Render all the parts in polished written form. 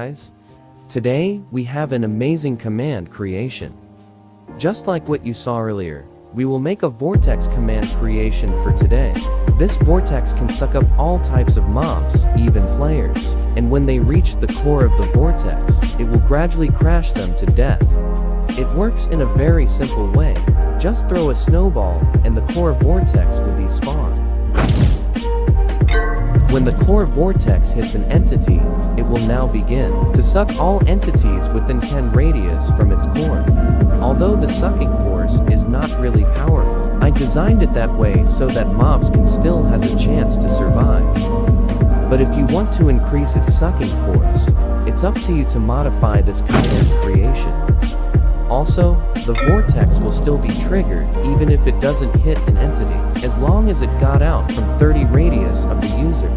guys? Today, we have an amazing command creation. Just like what you saw earlier, we will make a Vortex command creation for today. This Vortex can suck up all types of mobs, even players, and when they reach the core of the Vortex, it will gradually crash them to death. It works in a very simple way. Just throw a snowball, and the core Vortex will be spawned. When the core Vortex hits an entity, it will now begin to suck all entities within 10 radius from its core. Although the sucking force is not really powerful, I designed it that way so that mobs can still has a chance to survive. But if you want to increase its sucking force, it's up to you to modify this command creation. Also, the Vortex will still be triggered even if it doesn't hit an entity, as long as it got out from 30 radius of the user.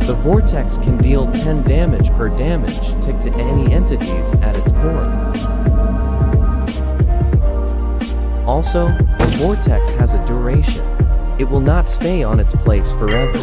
The Vortex can deal 10 damage per damage tick to any entities at its core. Also, the Vortex has a duration. It will not stay on its place forever.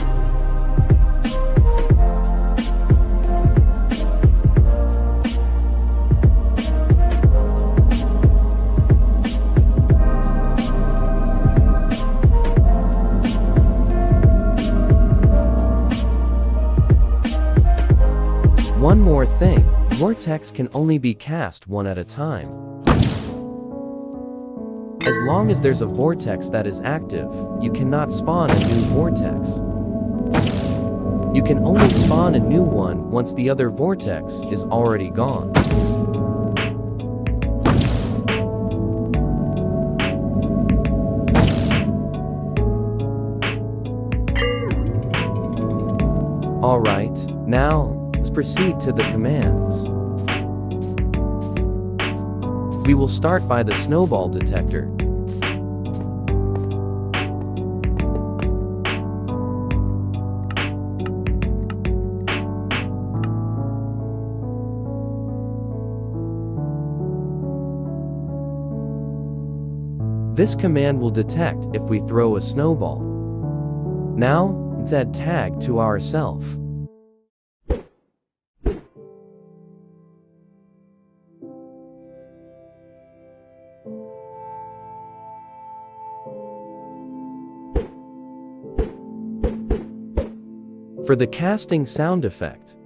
One more thing, Vortex can only be cast one at a time. As long as there's a Vortex that is active, you cannot spawn a new Vortex. You can only spawn a new one once the other Vortex is already gone. Alright, now, let's proceed to the commands. We will start by the snowball detector. This command will detect if we throw a snowball. Now, let's add tag to ourself. For the casting sound effect,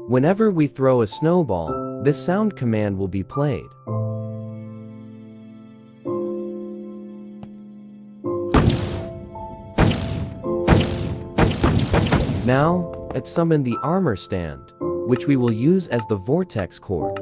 whenever we throw a snowball, this sound command will be played. Now, let's summon the armor stand, which we will use as the Vortex core.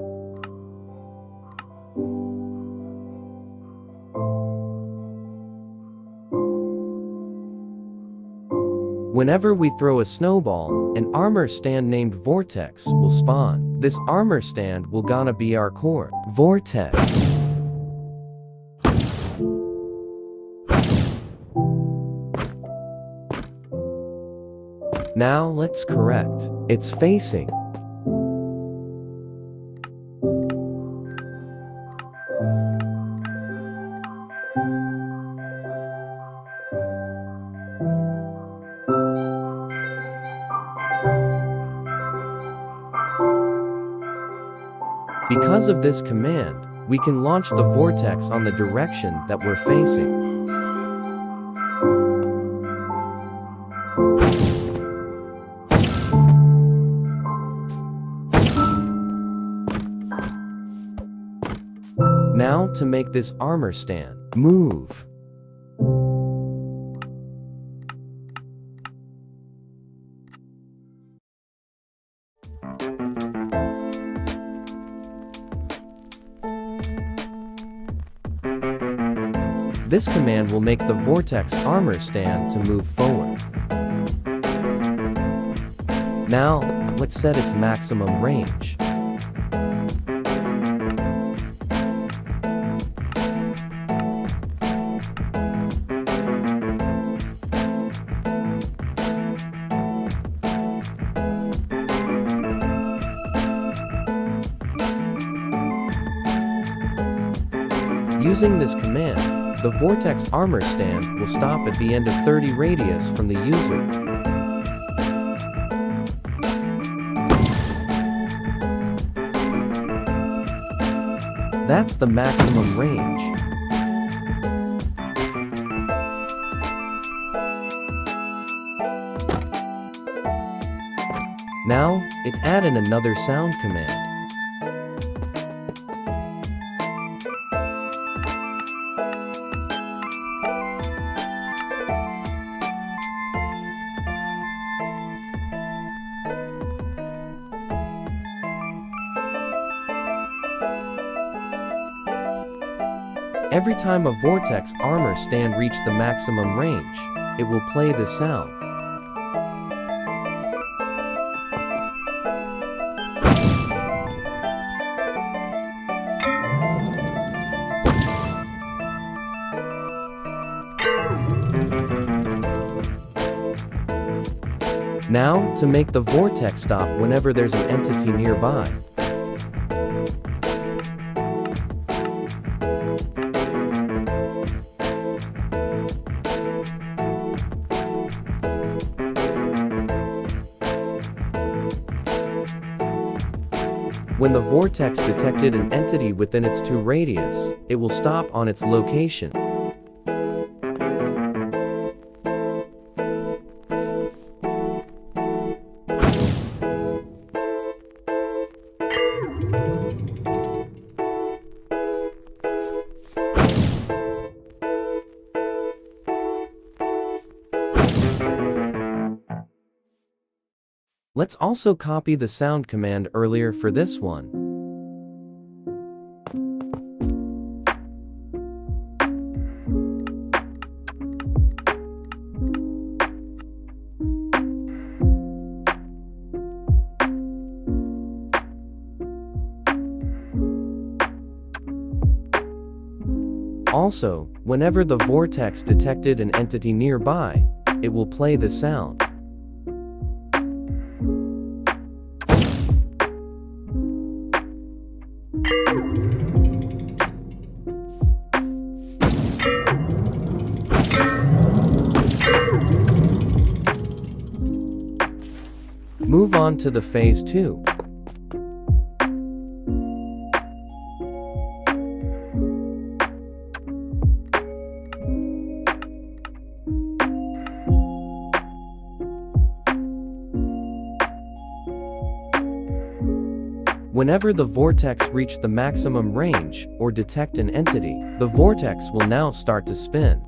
Whenever we throw a snowball, an armor stand named Vortex will spawn. This armor stand will gonna be our core, Vortex. Now let's correct its facing. Because of this command, we can launch the Vortex on the direction that we're facing. Now to make this armor stand move. This command will make the Vortex armor stand to move forward. Now, let's set its maximum range. Using this command, the Vortex armor stand will stop at the end of 30 radius from the user. That's the maximum range. Now, it added another sound command. Every time a Vortex armor stand reaches the maximum range, it will play this sound. Now, to make the Vortex stop whenever there's an entity nearby. When the Vortex detected an entity within its 2 radius, it will stop on its location. Let's also copy the sound command earlier for this one. Also, whenever the Vortex detected an entity nearby, it will play the sound. Move on to the phase 2. Whenever the Vortex reaches the maximum range or detect an entity, the Vortex will now start to spin.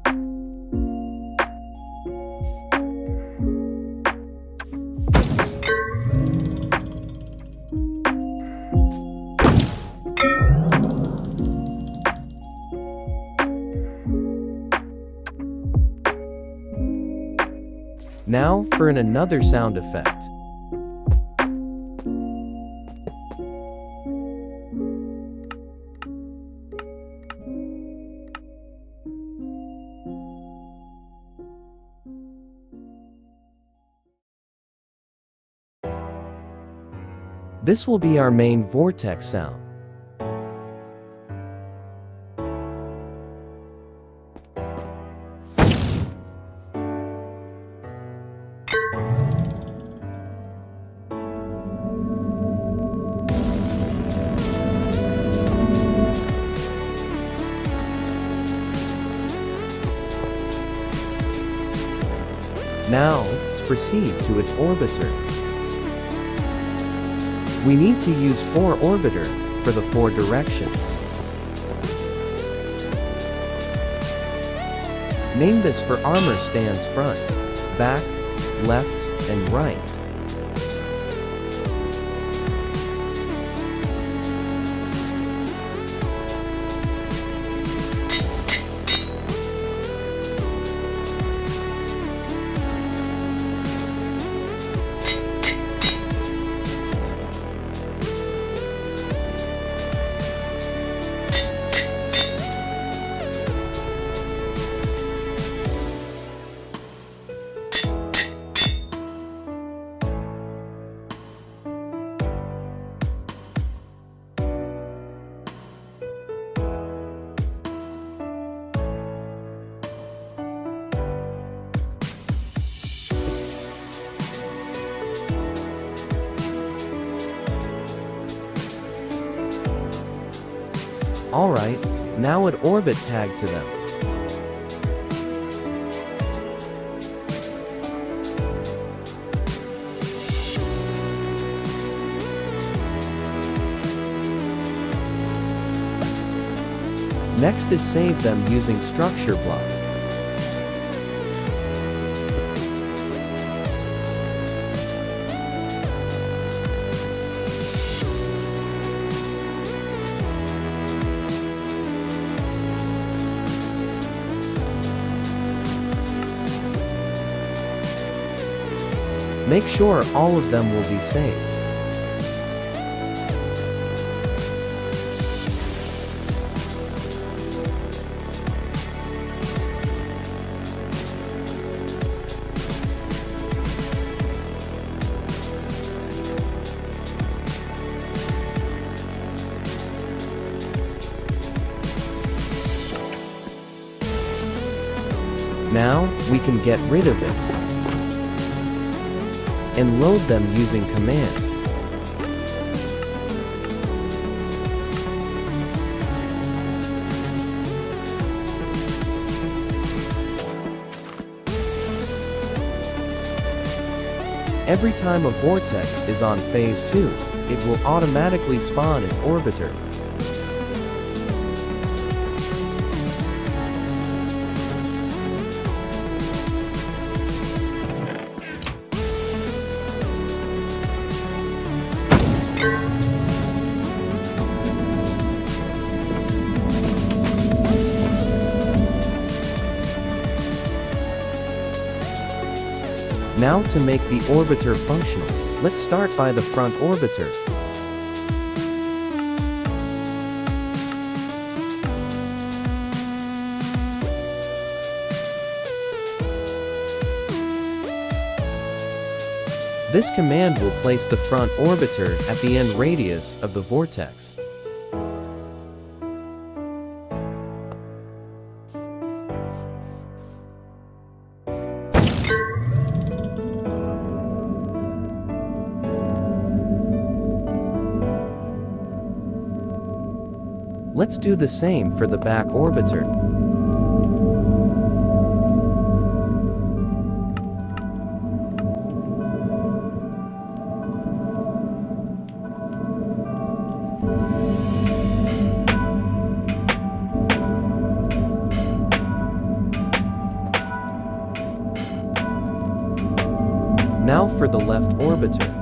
Now for another sound effect. This will be our main Vortex sound. Now, let's proceed to its orbiter. We need to use 4 orbiter for the 4 directions. Name this for armor stands front, back, left, and right. Alright, now add orbit tag to them. Next is save them using structure block. Make sure all of them will be saved. Now, we can get rid of it and load them using command. Every time a vortex is on phase 2, it will automatically spawn its orbiter. Now to make the orbiter functional, let's start by the front orbiter. This command will place the front orbiter at the end radius of the vortex. Let's do the same for the back orbiter. Now for the left orbiter.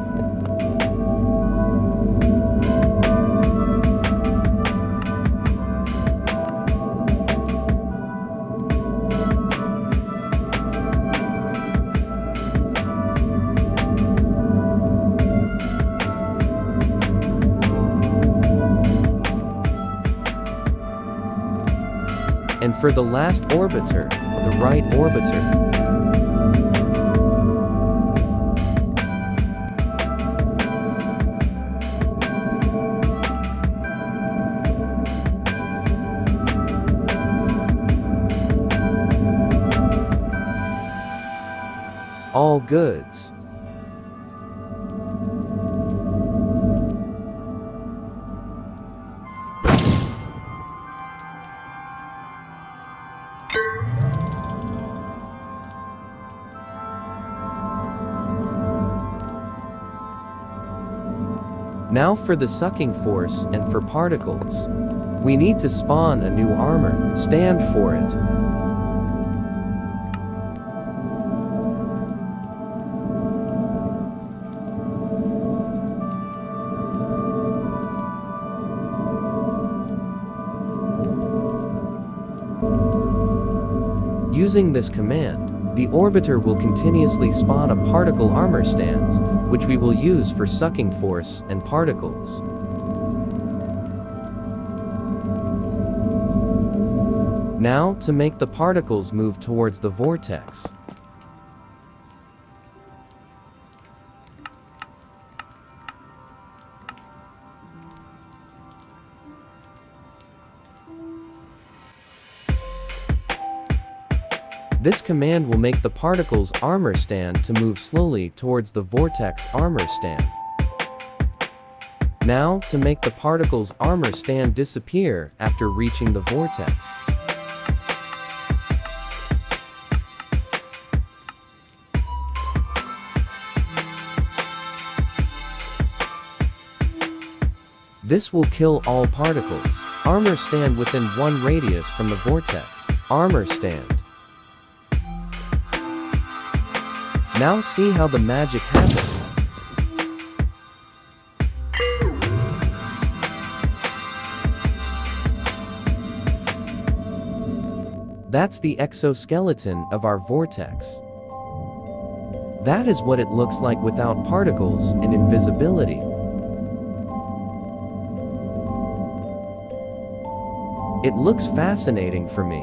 And for the last orbiter, the right orbiter. All goods. Now for the sucking force and for particles. We need to spawn a new armor. Stand for it. Using this command, the orbiter will continuously spawn a particle armor stands, which we will use for sucking force and particles. Now, to make the particles move towards the vortex. This command will make the particle's armor stand to move slowly towards the vortex armor stand. Now, to make the particle's armor stand disappear after reaching the vortex. This will kill all particles. Armor stand within 1 radius from the vortex. Armor stand. Now see how the magic happens. That's the exoskeleton of our vortex. That is what it looks like without particles and invisibility. It looks fascinating for me.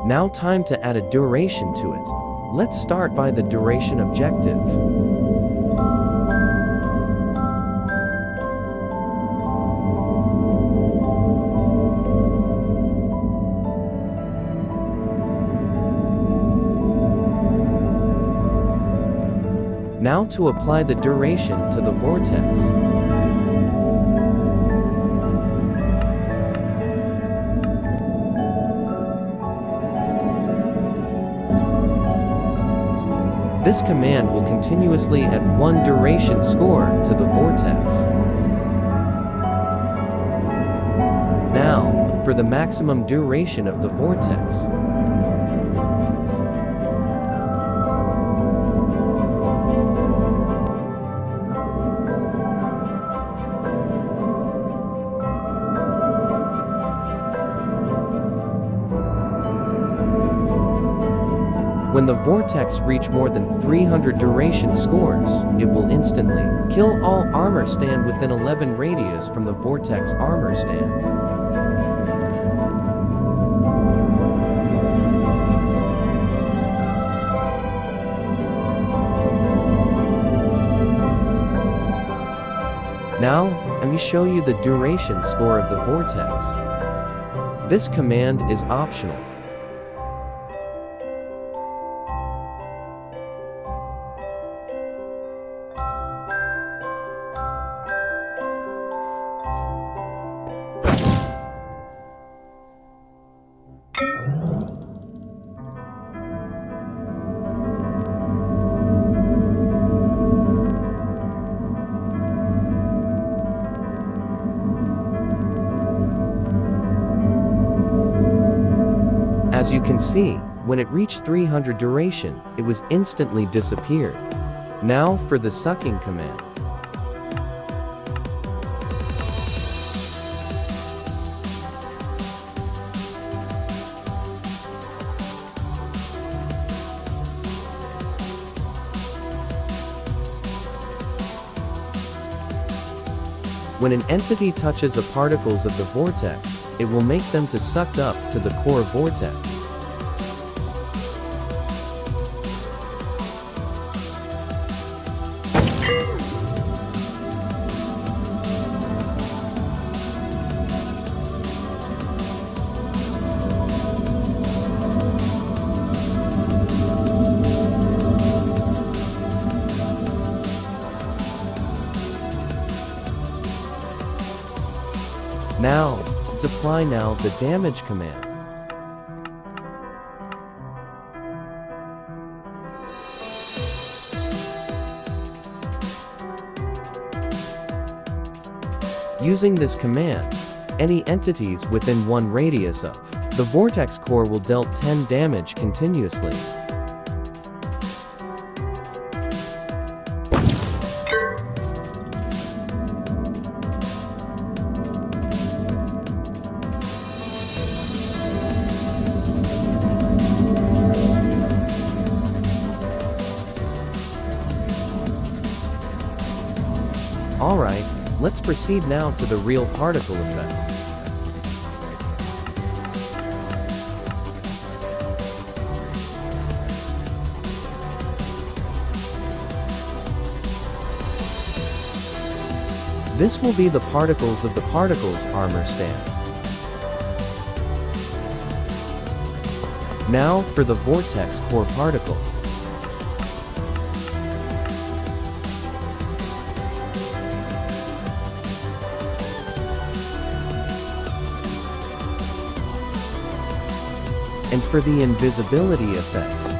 Now time to add a duration to it. Let's start by the duration objective. Now to apply the duration to the vortex. This command will continuously add 1 duration score to the vortex. Now, for the maximum duration of the vortex. When the vortex reach more than 300 duration scores, it will instantly kill all armor stand within 11 radius from the vortex armor stand. Now, let me show you the duration score of the vortex. This command is optional. As you can see, when it reached 300 duration, it was instantly disappeared. Now for the sucking command. When an entity touches the particles of the vortex, it will make them to sucked up to the core vortex. Now, let's apply the damage command. Using this command, any entities within 1 radius of the vortex core will dealt 10 damage continuously. Alright, let's proceed now to the real particle effects. This will be the particles of the particles armor stand. Now for the vortex core particle. And for the invisibility effects,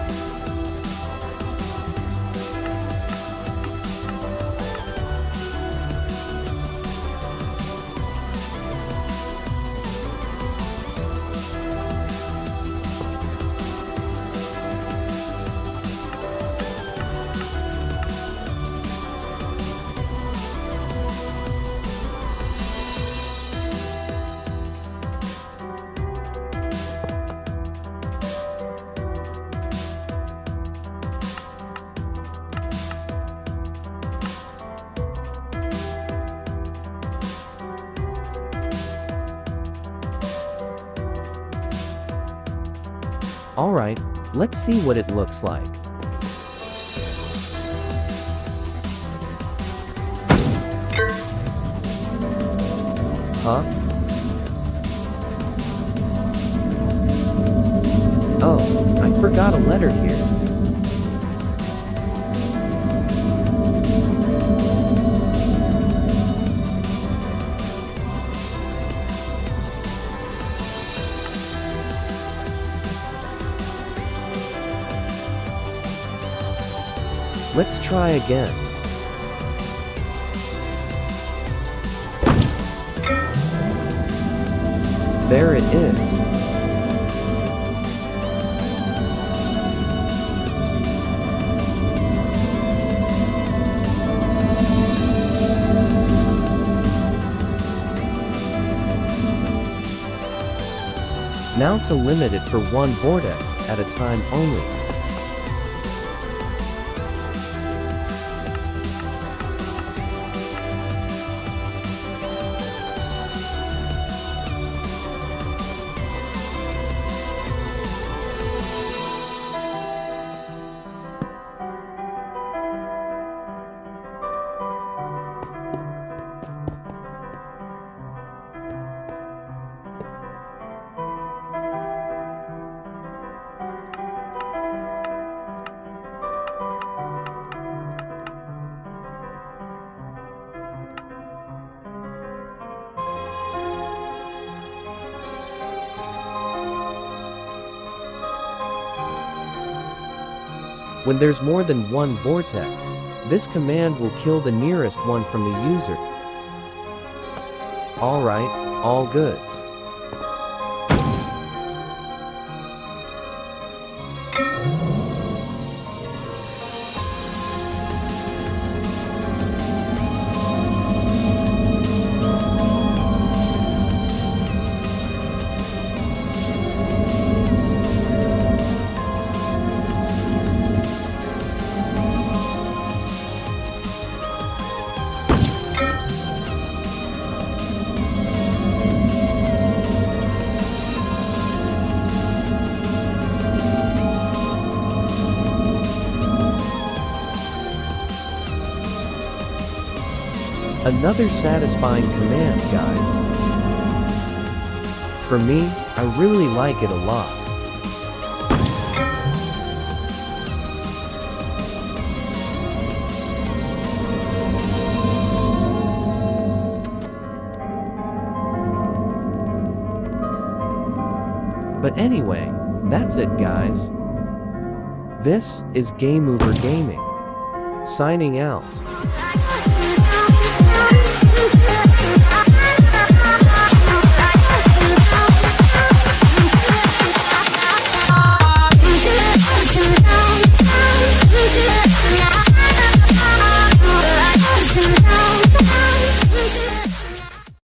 alright, let's see what it looks like. Huh? Oh, I forgot a letter here. Let's try again. There it is. Now to limit it for one vortex at a time only. When there's more than one vortex, this command will kill the nearest one from the user. Alright, all goods. Another satisfying command, guys. For me, I really like it a lot. But anyway, that's it, guys. This is Game Over Gaming. Signing out.